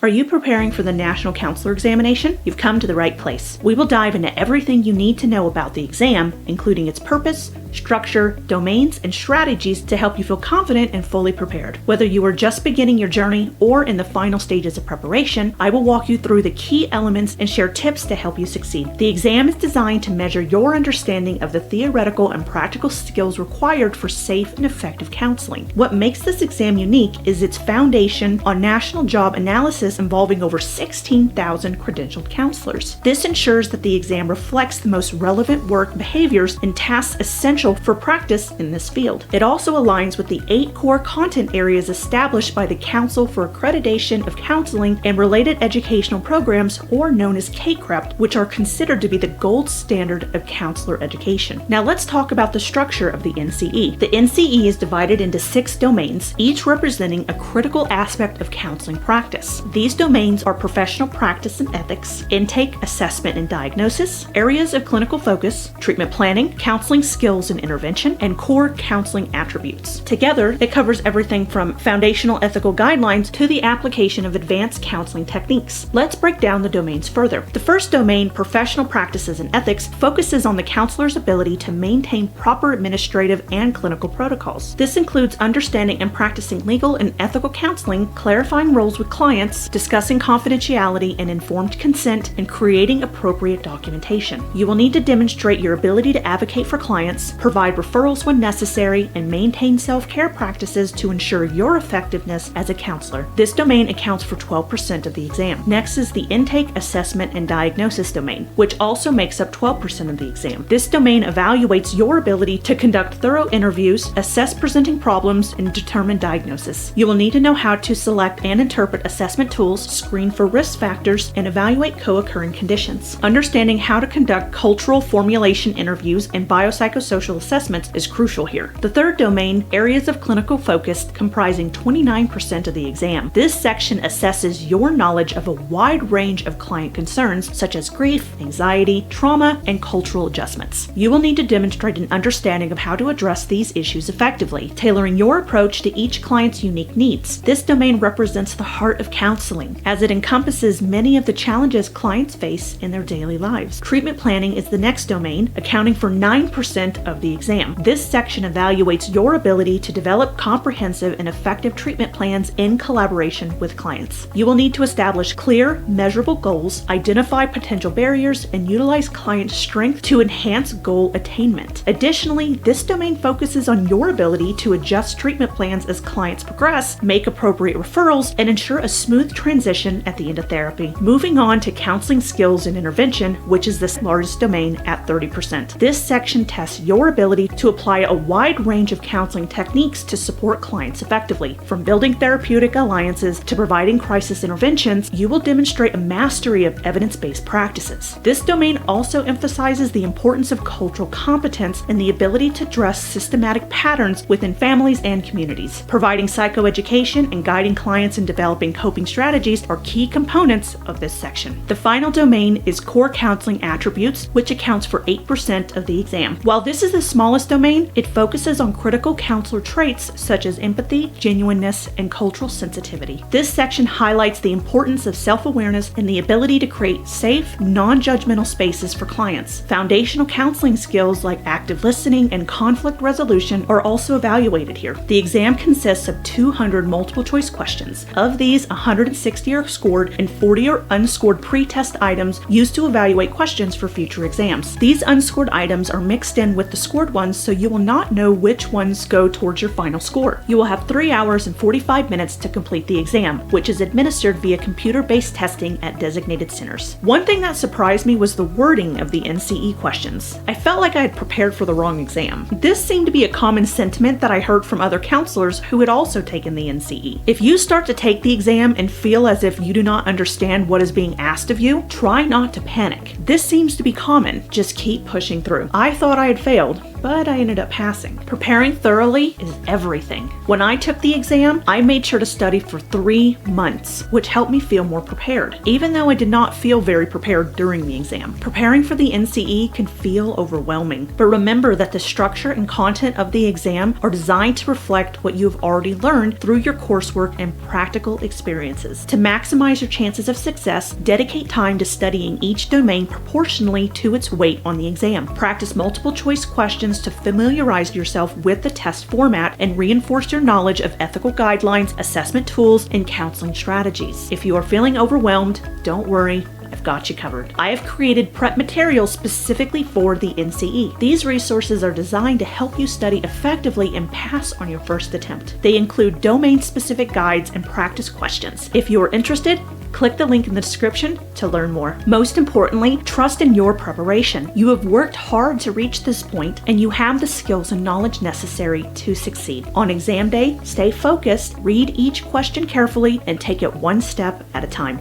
Are you preparing for the National Counselor Examination? You've come to the right place. We will dive into everything you need to know about the exam, including its purpose, structure, domains, and strategies to help you feel confident and fully prepared. Whether you are just beginning your journey or in the final stages of preparation, I will walk you through the key elements and share tips to help you succeed. The exam is designed to measure your understanding of the theoretical and practical skills required for safe and effective counseling. What makes this exam unique is its foundation on national job analysis involving over 16,000 credentialed counselors. This ensures that the exam reflects the most relevant work behaviors and tasks essential for practice in this field. It also aligns with the 8 core content areas established by the Council for Accreditation of Counseling and Related Educational Programs, or known as CACREP, which are considered to be the gold standard of counselor education. Now let's talk about the structure of the NCE. The NCE is divided into 6 domains, each representing a critical aspect of counseling practice. These domains are professional practice and ethics, intake, assessment and diagnosis, areas of clinical focus, treatment planning, counseling skills and intervention, and core counseling attributes. Together, it covers everything from foundational ethical guidelines to the application of advanced counseling techniques. Let's break down the domains further. The first domain, professional practices and ethics, focuses on the counselor's ability to maintain proper administrative and clinical protocols. This includes understanding and practicing legal and ethical counseling, clarifying roles with clients, discussing confidentiality and informed consent, and creating appropriate documentation. You will need to demonstrate your ability to advocate for clients, provide referrals when necessary, and maintain self-care practices to ensure your effectiveness as a counselor. This domain accounts for 12% of the exam. Next is the intake, assessment, and diagnosis domain, which also makes up 12% of the exam. This domain evaluates your ability to conduct thorough interviews, assess presenting problems, and determine diagnosis. You will need to know how to select and interpret assessment tools, screen for risk factors, and evaluate co-occurring conditions. Understanding how to conduct cultural formulation interviews and biopsychosocial assessments is crucial here. The third domain, areas of clinical focus, comprising 29% of the exam. This section assesses your knowledge of a wide range of client concerns such as grief, anxiety, trauma, and cultural adjustments. You will need to demonstrate an understanding of how to address these issues effectively, tailoring your approach to each client's unique needs. This domain represents the heart of counseling, as it encompasses many of the challenges clients face in their daily lives. Treatment planning is the next domain, accounting for 9% of the exam. This section evaluates your ability to develop comprehensive and effective treatment plans in collaboration with clients. You will need to establish clear, measurable goals, identify potential barriers, and utilize client strength to enhance goal attainment. Additionally, this domain focuses on your ability to adjust treatment plans as clients progress, make appropriate referrals, and ensure a smooth transition at the end of therapy. Moving on to counseling skills and intervention, which is the largest domain at 30%. This section tests your ability to apply a wide range of counseling techniques to support clients effectively. From building therapeutic alliances to providing crisis interventions, you will demonstrate a mastery of evidence-based practices. This domain also emphasizes the importance of cultural competence and the ability to address systematic patterns within families and communities. Providing psychoeducation and guiding clients in developing coping strategies are key components of this section. The final domain is core counseling attributes, which accounts for 8% of the exam. While this is the smallest domain, it focuses on critical counselor traits such as empathy, genuineness, and cultural sensitivity. This section highlights the importance of self-awareness and the ability to create safe, non-judgmental spaces for clients. Foundational counseling skills like active listening and conflict resolution are also evaluated here. The exam consists of 200 multiple-choice questions. Of these, 160 are scored and 40 are unscored pre-test items used to evaluate questions for future exams. These unscored items are mixed in with the scored ones, so you will not know which ones go towards your final score. You will have 3 hours and 45 minutes to complete the exam, which is administered via computer-based testing at designated centers. One thing that surprised me was the wording of the NCE questions. I felt like I had prepared for the wrong exam. This seemed to be a common sentiment that I heard from other counselors who had also taken the NCE. If you start to take the exam and feel as if you do not understand what is being asked of you, try not to panic. This seems to be common. Just keep pushing through. I thought I had failed, but I ended up passing. Preparing thoroughly is everything. When I took the exam, I made sure to study for 3 months, which helped me feel more prepared, even though I did not feel very prepared during the exam. Preparing for the NCE can feel overwhelming, but remember that the structure and content of the exam are designed to reflect what you have already learned through your coursework and practical experiences. To maximize your chances of success, dedicate time to studying each domain proportionally to its weight on the exam. Practice multiple choice questions to familiarize yourself with the test format and reinforce your knowledge of ethical guidelines, assessment tools, and counseling strategies. If you are feeling overwhelmed, don't worry. I've got you covered. I have created prep materials specifically for the NCE. These resources are designed to help you study effectively and pass on your first attempt. They include domain-specific guides and practice questions. If you are interested, click the link in the description to learn more. Most importantly, trust in your preparation. You have worked hard to reach this point, and you have the skills and knowledge necessary to succeed. On exam day, stay focused, read each question carefully, and take it one step at a time.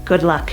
Good luck.